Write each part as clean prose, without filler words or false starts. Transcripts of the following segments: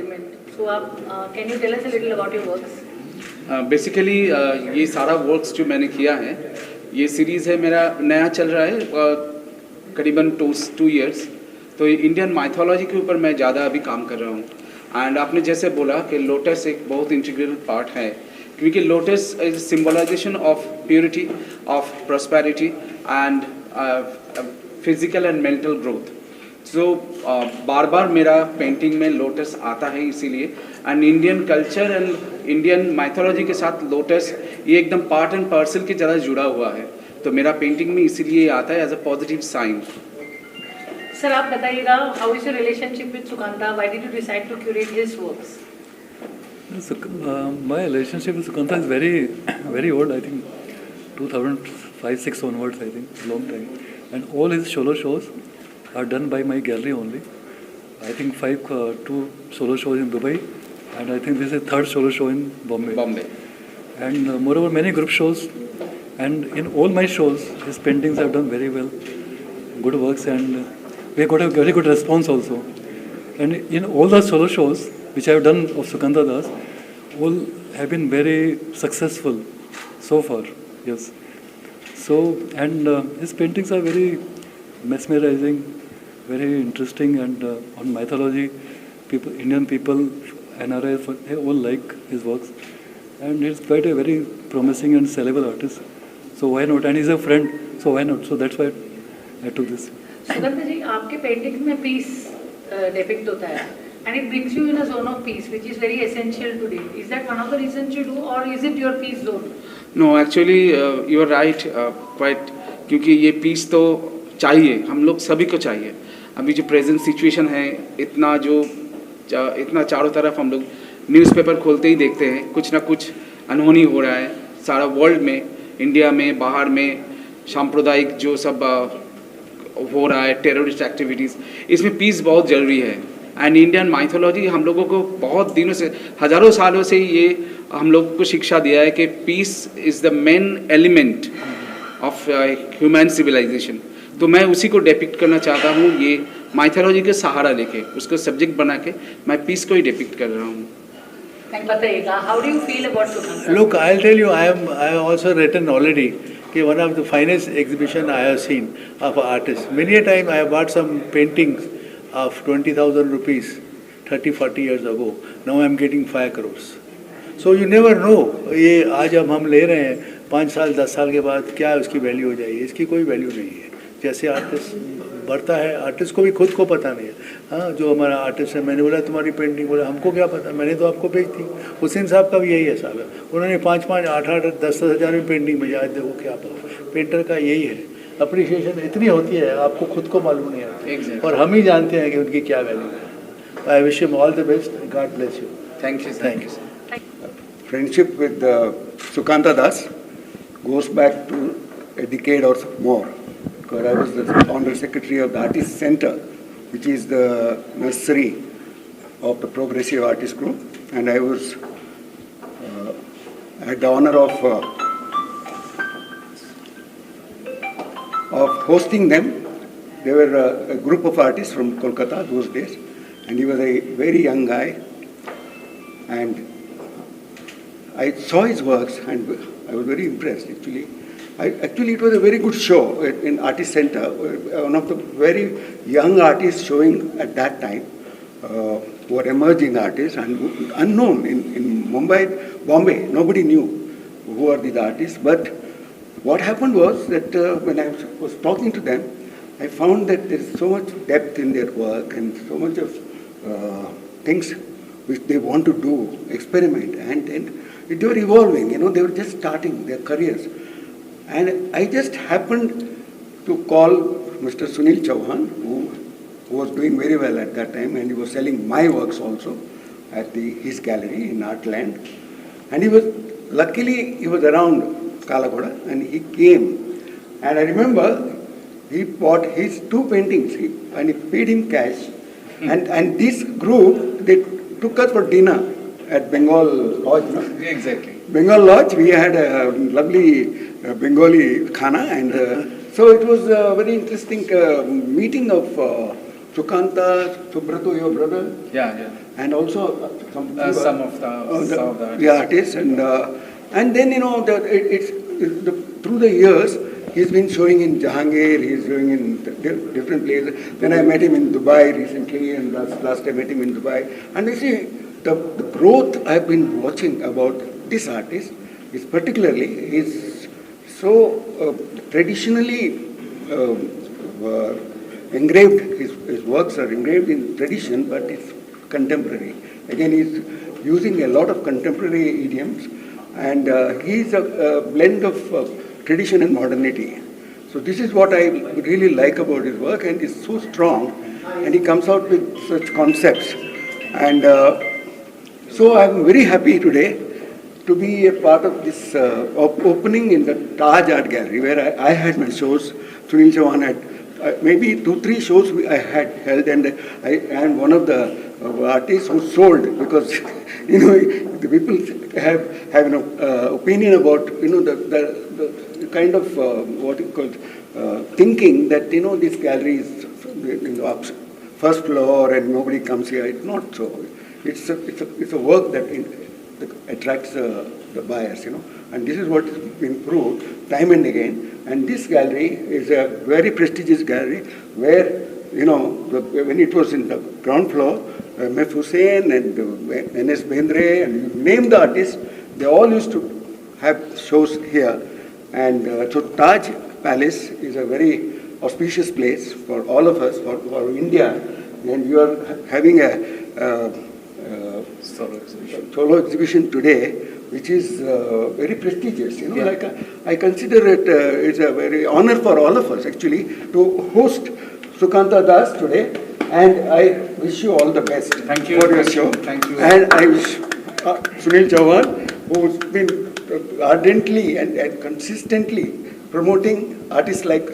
element. So, can you tell us a little about your works? Basically ये सारा works जो मैंने किया है, ये सीरीज़ है मेरा नया चल रहा है करीबन 2 इयर्स। तो ये इंडियन माइथोलॉजी के ऊपर मैं ज़्यादा अभी काम कर रहा हूँ। एंड आपने जैसे बोला कि लोटस एक बहुत इंटीग्रल पार्ट है, क्योंकि lotus is symbolization of purity, of prosperity and physical and mental growth. So बार बार मेरा पेंटिंग में लोटस आता है इसीलिए। And Indian culture and Indian mythology के साथ लोटस ये एकदम पार्ट एंड पार्सल की तरह जुड़ा हुआ है, तो मेरा पेंटिंग में इसीलिए आता है as a positive sign. Sir आप बताइएगा, how is your relationship with Sukanta? Why did you decide to curate his works? My relationship with Sukanta is very old. I think 2005-6 onwards. I think long time. And all his solo shows are done by my gallery only. I think 2 solo shows in Dubai, and I think this is 3rd solo show in Bombay. And moreover, many group shows, and in all my shows, his paintings have done very well, good works, and we got a very good response also. And in all the solo shows which I have done of Sukanta Das, all have been very successful so far. Yes. So, and his paintings are very mesmerizing, very interesting, and on mythology, Indian people, NRI, they all like his works, and he's quite a very promising and sellable artist. So why not? And he's a friend, so why not? So that's why I took this. Sukanta ji, आपके painting में piece depict होता है, and it brings you in a zone of peace, which is very essential today. Is that one of the reasons you do, or is it your peace zone? No, actually you are right, quite, क्योंकि ये piece तो चाहिए, हम लोग सभी को चाहिए। अभी जो प्रेजेंट सिचुएशन है, इतना चारों तरफ हम लोग न्यूज़पेपर खोलते ही देखते हैं कुछ ना कुछ अनहोनी हो रहा है सारा वर्ल्ड में, इंडिया में, बाहर में, सांप्रदायिक जो सब हो रहा है, टेररिस्ट एक्टिविटीज़, इसमें पीस बहुत ज़रूरी है। एंड इंडियन माइथोलॉजी हम लोगों को बहुत दिनों से, हज़ारों सालों से ये हम लोग को शिक्षा दिया है कि peace is the main element of human civilization. तो मैं उसी को डिपिक्ट करना चाहता हूँ, ये माइथोलॉजी के सहारा लेके उसको सब्जेक्ट बना के मैं पीस को ही डिपिक्ट कर रहा हूँ। बताइएगा, how do you feel about Sukanta? Look, I'll tell you, I have also written already कि one of the finest exhibition I have seen of artists. Many a time I have bought some paintings of 20,000 rupees 30-40 years ago. Now I am getting 5 crores. So you never know, ये आज हम ले रहे हैं, 5 साल 10 साल के बाद क्या उसकी वैल्यू हो जाएगी, इसकी कोई वैल्यू नहीं है। जैसे आर्टिस्ट बढ़ता है, आर्टिस्ट को भी खुद को पता नहीं है। हाँ, जो हमारा आर्टिस्ट है, मैंने बोला तुम्हारी पेंटिंग, बोला हमको क्या पता, मैंने तो आपको भेज दी। हुसैन साहब का भी यही हिसाब है, उन्होंने 5-5, 8-8, 10-10 हज़ार में पेंटिंग भेजा, देखो क्या पेंटर का यही है, अप्रिशिएशन इतनी होती है, आपको खुद को मालूम नहीं आता, और हम ही जानते हैं कि उनकी क्या वैल्यू है। I wish him all the best, God bless you. Thank you. Thank you. Friendship with Sukanta Das goes back to a decade or more, because I was the Honorary Secretary of the Artist Center, which is the nursery of the Progressive Artist Group, and I was had the honor of hosting them. They were a group of artists from Kolkata those days, and he was a very young guy, and I saw his works and I was very impressed actually. Actually, it was a very good show in Artist Center, one of the very young artists showing at that time, who were emerging artists and unknown in Mumbai, Bombay. Nobody knew who are these artists. But what happened was that when I was talking to them, I found that there is so much depth in their work and so much of things which they want to do, experiment, and they were evolving, they were just starting their careers. And I just happened to call Mr. Sunil Chauhan, who was doing very well at that time, and he was selling my works also at his gallery in Artland. And luckily he was around Kalagoda, and he came. And I remember he bought his 2 paintings, and he paid him cash. And this group, they took us for dinner at Bengal Lodge, no? Exactly. Bengal Lodge, we had a lovely Bengali khana, and so it was a very interesting meeting of Sukanta, Subrato, your brother, Yeah. and also some Some of the artists, and then through the years he's been showing in Jahangir, he's showing in different places. Then I met him in Dubai recently, and last I met him in Dubai, and you see the growth I've been watching about this artist is particularly is so traditionally engraved. His works are engraved in tradition, but it's contemporary. Again, he's using a lot of contemporary idioms, and he's a blend of tradition and modernity. So this is what I really like about his work, and it's so strong, and he comes out with such concepts. And so I'm very happy today to be a part of this opening in the Taj Art Gallery, where I had my shows. Sunil Chauhan had maybe 2-3 shows I had held, and I am one of the artists who sold, because the people have an opinion about the kind of what you call thinking that this gallery is in the first floor and nobody comes here. It's not so. It's a work that attracts the buyers, and this is what has been proved time and again. And this gallery is a very prestigious gallery where, when it was in the ground floor, M.F. Hussain and N.S. Bendre and you name the artists, they all used to have shows here. And so Taj Palace is a very auspicious place for all of us, for India. And you are having a solo exhibition today, which is very prestigious. Like I consider it it's a very honor for all of us actually to host Sukanta Das today, and I wish you all the best for your show. Thank you. And I wish Sunil Chauhan, who's been ardently and consistently promoting artists like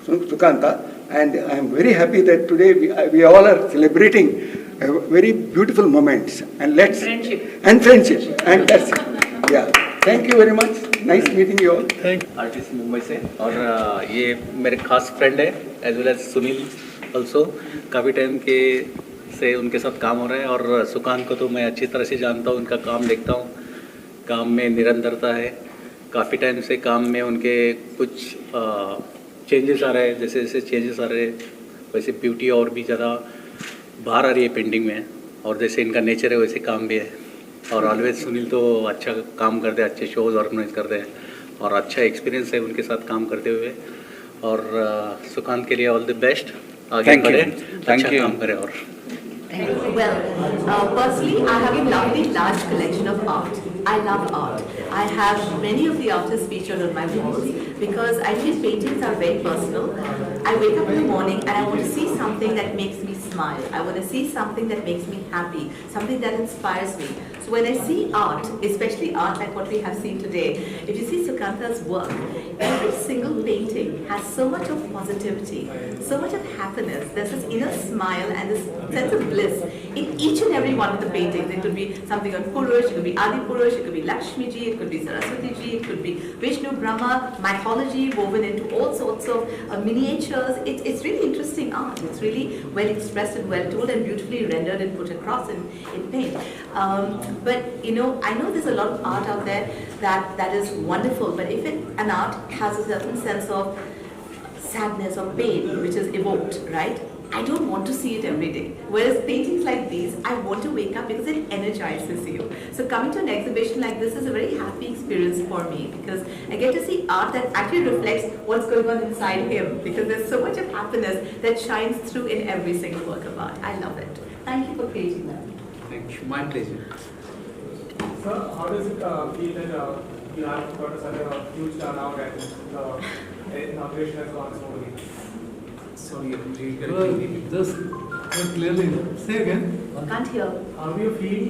Sukanta, and I am very happy that today we all are celebrating very beautiful moments, and friendship, and that's it. Yeah, thank you very much. Nice meeting you all. Artist Mumbai से, और ये मेरे खास friend है, as well as Sunil also. काफ़ी time के से उनके साथ काम हो रहा है, और सुकांत को तो मैं अच्छी तरह से जानता हूँ, उनका काम देखता हूँ. काम में निरंतरता है. काफ़ी टाइम से काम में उनके कुछ चेंजेस आ रहे हैं. जैसे जैसे चेंजेस आ रहे हैं वैसे ब्यूटी और भी ज़्यादा बाहर आ रही है पेंटिंग में, और जैसे इनका नेचर है वैसे काम भी है. और ऑलवेज सुनील तो अच्छा काम करते हैं, अच्छे शोज़ ऑर्गेनाइज करते हैं, और अच्छा एक्सपीरियंस है उनके साथ काम करते हुए. और सुकांत के लिए ऑल द बेस्ट, आगे बढ़े, अच्छा काम करें. और Well, personally, I have a lovely large collection of art. I love art. I have many of the artists featured on my walls because I feel paintings are very personal. I wake up in the morning and I want to see something that makes me smile. I want to see something that makes me happy, something that inspires me. So when I see art, especially art like what we have seen today, if you see Sukanta's work, every single painting has so much of positivity, so much of happiness. There's this inner smile and this sense of bliss in each and every one of the paintings. It could be something on Purush, it could be Adi Purush, it could be Lakshmi ji, it could be Saraswati ji, it could be Vishnu, Brahma, mythology woven into all sorts of miniatures. It's really interesting art. It's really well expressed and well told and beautifully rendered and put across in paint. But I know there's a lot of art out there that is wonderful, but if an art has a certain sense of sadness or pain which is evoked, right? I don't want to see it every day. Whereas paintings like these, I want to wake up because it energizes you. So coming to an exhibition like this is a very happy experience for me because I get to see art that actually reflects what's going on inside him, because there's so much of happiness that shines through in every single work of art. I love it. Thank you for creating that. Thank you. My pleasure. Sir, how does it feel that you have got such a huge turnout and the inauguration has gone smoothly? Sorry, Just clearly say again. Can't hear. How do you feel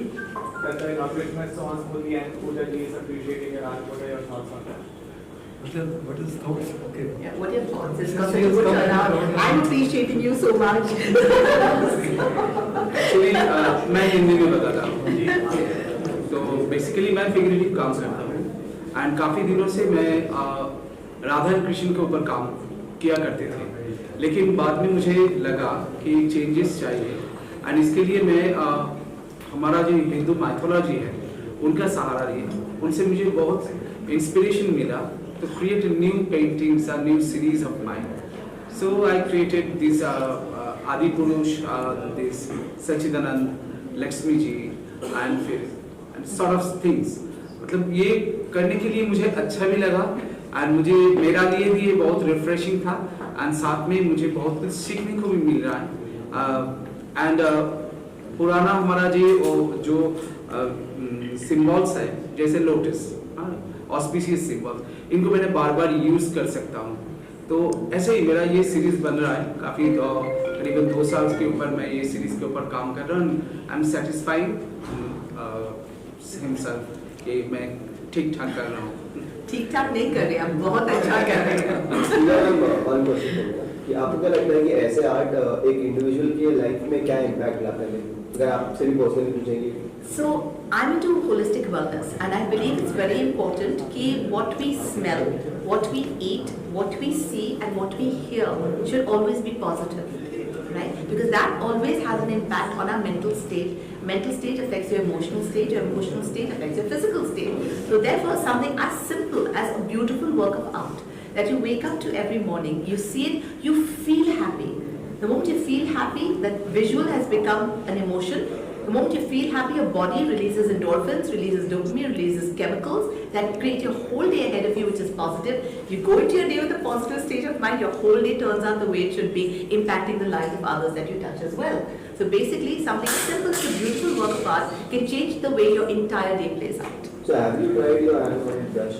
that the inauguration has gone smoothly and Pooja ji is appreciating your art? What are your thoughts on that? What is thoughts? Okay. Yeah, what are your thoughts? It's Yes, got such a yes, good come turnout. on. I'm appreciating you so much. Actually मैं हिंदी में बताता हूँ. तो basically मैं figurative काम करता हूँ, and काफ़ी दिनों से मैं राधा कृष्ण के ऊपर काम किया करते थे. लेकिन बाद में मुझे लगा कि चेंजेस चाहिए, एंड इसके लिए मैं हमारा जो हिंदू माइथोलॉजी है उनका सहारा लिया। उनसे मुझे बहुत इंस्पिरेशन मिला to create a new paintings, a new series of mine. So I created this Adi Purush, this Sachidanand, Lakshmi ji, and sort of things. मतलब ये करने के लिए मुझे अच्छा भी लगा, and मुझे मेरा लिए भी ये बहुत रिफ्रेशिंग था, and साथ में मुझे बहुत कुछ सीखने को भी मिल रहा है। and पुराना हमारा जो सिम्बॉल्स है जैसे लोटस, ऑस्पिशियस सिंबल, इनको मैंने बार बार यूज कर सकता हूँ। तो ऐसे ही मेरा ये सीरीज बन रहा है, काफ़ी करीबन 2 साल के ऊपर मैं ये सीरीज के ऊपर काम कर रहा हूँ। आई एम सेटिस्फाइड हिमसेल्फ कि मैं ठीक ठाक कर रहा हूँ। ठीक ठाक नहीं कर रहे, आप बहुत अच्छा कर रहे हैं। कि आपको क्या लगता है कि ऐसे आर्ट एक इंडिविजुअल के लाइफ में क्या इम्पैक्ट लाता है, अगर आपसे भी पर्सनली पूछेंगे? So I'm into holistic wellness, and I believe it's very important that what we smell, what we eat, what we see, and what we hear should always be positive, right? Because that always has an impact on our mental state. Mental state affects your emotional state affects your physical state. So therefore, something as simple as a beautiful work of art that you wake up to every morning, you see it, you feel happy. The moment you feel happy, that visual has become an emotion. The moment you feel happy, your body releases endorphins, releases dopamine, releases chemicals that create your whole day ahead of you, which is positive. You go into your day with a positive state of mind, your whole day turns out the way it should be, impacting the lives of others that you touch as well. So basically, something simple as a beautiful work of art can change the way your entire day plays out. So have you tried your hands on brush?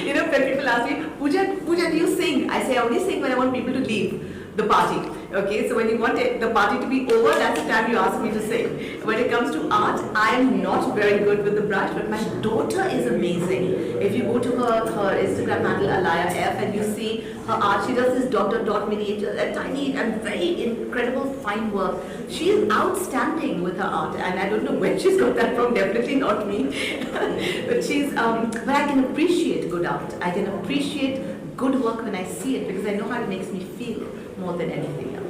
You know, when people ask me, Pooja, do you sing? I say I only sing when I want people to leave the party. Okay, so when you want the party to be over, that's the time you ask me to sing. When it comes to art, I am not very good with the brush, but my daughter is amazing. If you go to her Instagram handle, Alaya F, and you see her art, she does this dot miniatures, tiny and very incredible fine work. She is outstanding with her art, and I don't know where she's got that from, definitely not me. But but I can appreciate good art. I can appreciate good work when I see it, because I know how it makes me feel more than anything else.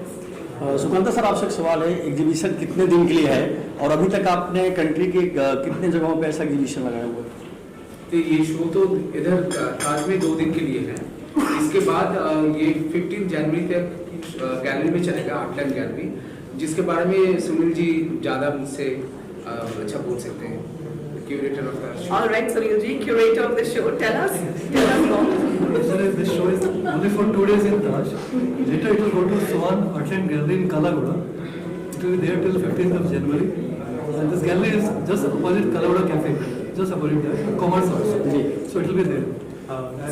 Sukanta sir, आपसे एक सवाल है, exhibition कितने दिन के लिए है और अभी तक आपने कंट्री के कितने जगहों पे ऐसा एग्जीबिशन लगाया हुआ है? तो ये शो तो इधर ताज में 2 दिन के लिए है। इसके बाद ये 15 जनवरी तक गैलरी में चलेगा, आर्टलैंड गैलरी, जिसके बारे में सुनील जी ज़्यादा मुझसे अच्छा बोल सकते हैं, curator of the show. All right, Sunil ji, curator of the show, tell us more. This show is only for 2 days in Taj. Later it will go to Swan Artland Gallery in Kalagoda. It will be there till 15th of January. And this gallery is just opposite Kalagoda Cafe, just opposite there, Commerce also. So it will be there.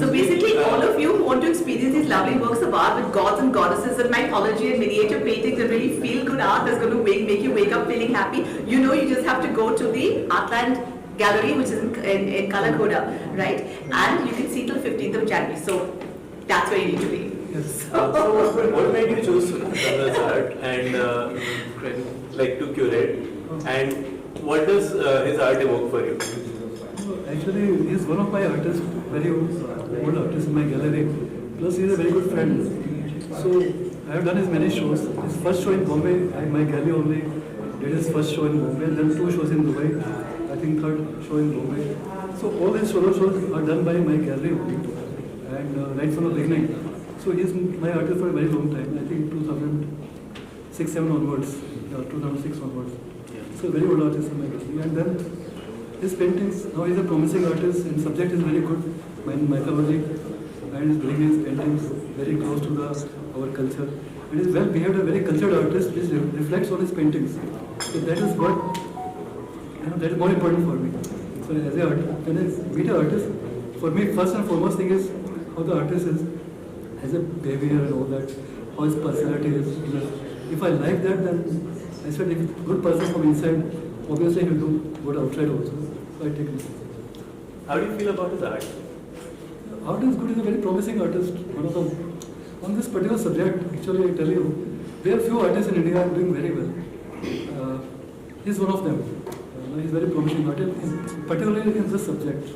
So basically, all of you who want to experience these lovely works of art with gods and goddesses and mythology and miniature paintings and really feel good art that's going to make you wake up feeling happy, you just have to go to the Artland Gallery, which is in Kalagoda, right? And you can see till 15th of January. So that's where you need to be. Yes. So what made you choose Sunil's art and like to curate? And what does his art evoke for you? Actually, he is one of my artists, very old artist in my gallery. Plus, he is a very good friend. So I have done his many shows. His first show in Bombay, my gallery only did his first show in Bombay, and then 2 shows in Dubai. I think 3rd show in Bombay. So all these solo shows are done by my gallery only, and right from the beginning. So he is my artist for a very long time. I think 2006-7 onwards, 2006 onwards. So very old artist in my gallery. And then his paintings. Now he is a promising artist, and subject is very good, mythology, and is doing his paintings very close to our culture. And he is well behaved, a very cultured artist, which reflects on his paintings. So that is what. That is more important for me. So as a when I meet an artist, for me first and foremost thing is how the artist is as a behavior and all that, how his personality is. If I like that, then I said if it's a good person from inside, obviously he will do good outside also. So I take it. How do you feel about his art? Art is good. He's a very promising artist. On this particular subject, actually I tell you, there are few artists in India doing very well. He's one of them. He's very promising artist, particularly in this subject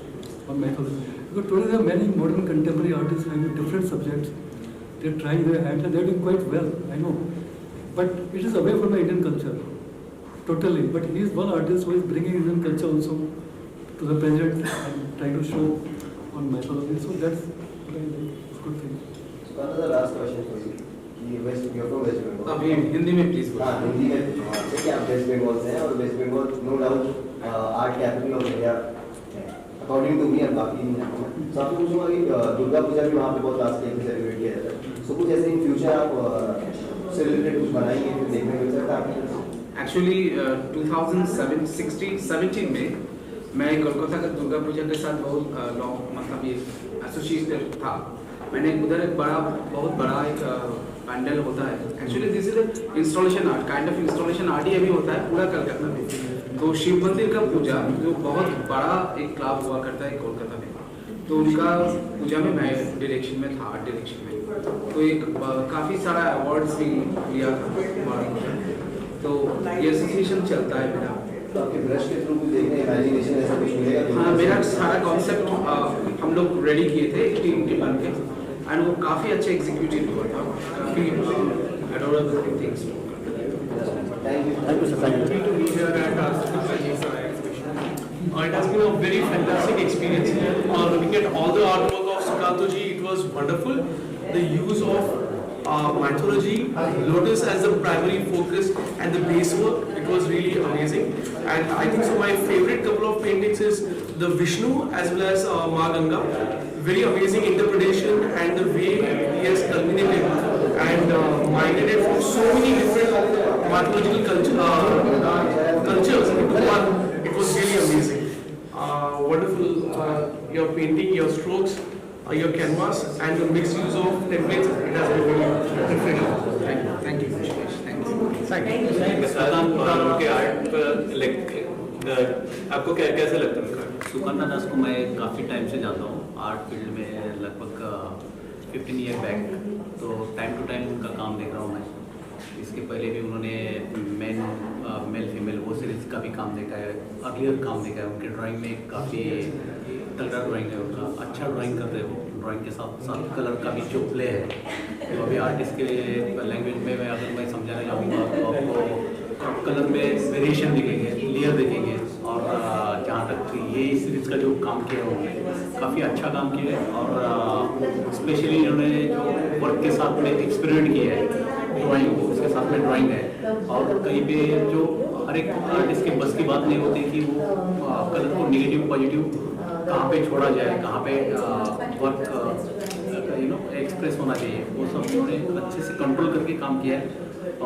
on mythology. Because today there are many modern contemporary artists having different subjects. They're trying their hands and they're doing quite well, I know. But it is away from the Indian culture, totally. But he is one artist who is bringing Indian culture also to the present and trying to show on mythology. So that's what I like. It's a good thing. So that was the last question for you. कि waste you're from West Bengal. अभी हिंदी में please हाँ हिंदी में जैसे कि आप waste Bengal से हैं और West Bengal no doubt art capital of India according to me और बाकी नहीं जानता हूँ. So आपको पूछूंगा कि दुर्गा पूजा भी वहाँ पे बहुत लास्ट टाइम सेलिब्रेट किया जाता है. So कुछ ऐसे इन फ्यूचर आप सेलिब्रेट कुछ बनाएंगे फिर देखने को मिल सकता है आपको. एक्चुअली 2017 में मैं कोलकाता का दुर्गा पूजा के साथ बहुत लॉन्ग मतलब ये एसोसिएटेड था. मैंने उधर एक बहुत बड़ा एक पैंडल होता है. Actually this is installation art kind of installation art ये भी होता है पूरा कलकत्ता में. तो शिव मंदिर का पूजा जो बहुत बड़ा एक क्लब हुआ करता है कोलकाता में, तो उनका पूजा में मैं डायरेक्शन में था, आर्ट डायरेक्शन में. तो एक काफ़ी सारा अवार्ड्स भी लिया था. तो ये एसोसिएशन चलता है मेरा. तो आपके ब्रश के थ्रू भी देखने इमेजिनेशन ऐसा कुछ मिलेगा? हाँ, मेरा सारा कॉन्सेप्ट हम लोग रेडी किए थे टीम के बन के एंड वो काफ़ी अच्छे एग्जीक्यूटिव हुआ था. काफ़ी adorable things. Thank you. Thank you, sir. Thank you. To be here at exhibition. It has been a very fantastic experience. Looking at all the artwork of Sukhanto ji, it was wonderful. The use of mythology, lotus as the primary focus and the base work, it was really amazing. And I think so my favorite couple of paintings is the Vishnu as well as Ma Ganga. Very amazing interpretation and the way he has culminated and minded it from so many different mythological cultures into one. It was really amazing. Wonderful, your painting, your strokes, your canvas, and the mixed use of templates. It has been really refreshing. Thank you. उनके art पर like आपको कैसा लगता है उनका? सुकन्ना दास को मैं काफ़ी टाइम से जानता हूँ. आर्ट फील्ड में लगभग 15 ईयर बैक. तो टाइम टू टाइम उनका काम देख रहा हूँ मैं. इसके पहले भी उन्होंने मेल फीमेल वो सीरीज का भी काम देखा है, अर्लियर काम देखा है. उनके ड्राइंग में काफ़ी तगड़ा ड्राइंग है उनका. अच्छा ड्राइंग करते हैं वो. ड्राइंग के साथ साथ कलर का भी जो प्ले है, तो अभी आर्टिस्ट के लैंग्वेज में अगर मैं समझाना चाहूँगा तो आपको कलर में वेरिएशन दिखेंगे, लेयर देखेंगे. और जहाँ तक ये सीरीज़ का जो काम किया है उन्होंने काफ़ी अच्छा काम किया है. और स्पेशली इन्होंने जो वर्क के साथ में एक्सपेरिमेंट किया है ड्राइंग, उसके साथ में ड्राइंग है. और कहीं पे जो हर एक आर्टिस्ट के बस की बात नहीं होती कि वो कलर को नेगेटिव पॉजिटिव कहाँ पे छोड़ा जाए, कहाँ पे वर्क एक्सप्रेस होना चाहिए, वो सब उन्होंने अच्छे से कंट्रोल करके काम किया है.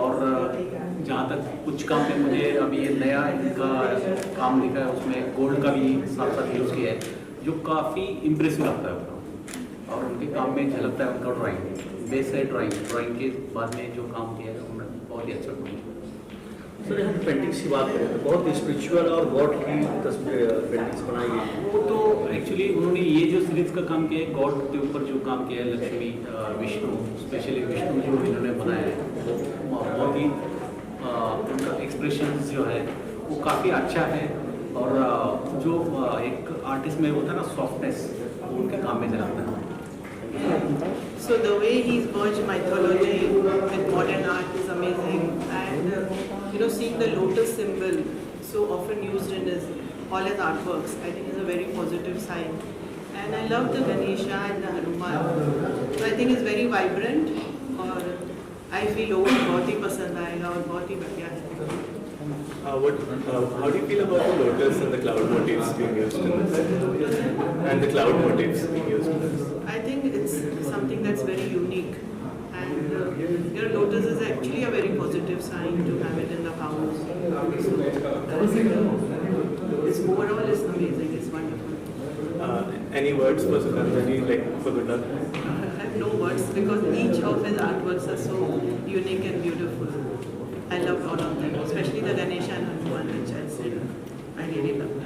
और जहाँ तक कुछ काम में मुझे अभी ये नया इनका काम दिखा है उसमें गोल्ड का भी साथ साथ यूज़ किया है जो काफ़ी इम्प्रेसिव लगता है उनका. और उनके काम में झलकता है उनका ड्राइंग. बेस है ड्राइंग के बाद में जो काम किया है उन्होंने बहुत ही अच्छा काम किया. सर यहाँ पेंटिंग्स की बात करें तो बहुत स्पिरिचुअल और गॉड की पेंटिंग्स बनाई है. वो तो एक्चुअली उन्होंने ये जो सीरीज का काम किया है गॉड के ऊपर जो काम किया है, लक्ष्मी विष्णु, स्पेशली विष्णु जो इन्होंने बनाया है वो बहुत ही उनका एक्सप्रेशन जो है वो काफ़ी अच्छा है. और जो एक आर्टिस्ट में होता है ना सॉफ्टनेस, वो उनके काम में चलाता है. So the way he's merged mythology with modern art is amazing, and seeing the lotus symbol so often used in all his artworks, I think is a very positive sign. And I love the Ganesha and the Hanuman. So I think it's very vibrant, और I feel बहुत ही पसंद आएगा और बहुत ही बढ़िया है. How do you feel about the lotus and the cloud motifs being used in this? And the cloud motifs being used in this? I think it's something that's very unique, and lotus is actually a very positive sign to have it in the house. It's overall is amazing. It's wonderful. Any words for Sukhanto ji, like for good luck? I have no words because each of his artworks are so unique and beautiful. I love all of them, especially the Ganesha and Hanuman, which I said I really love.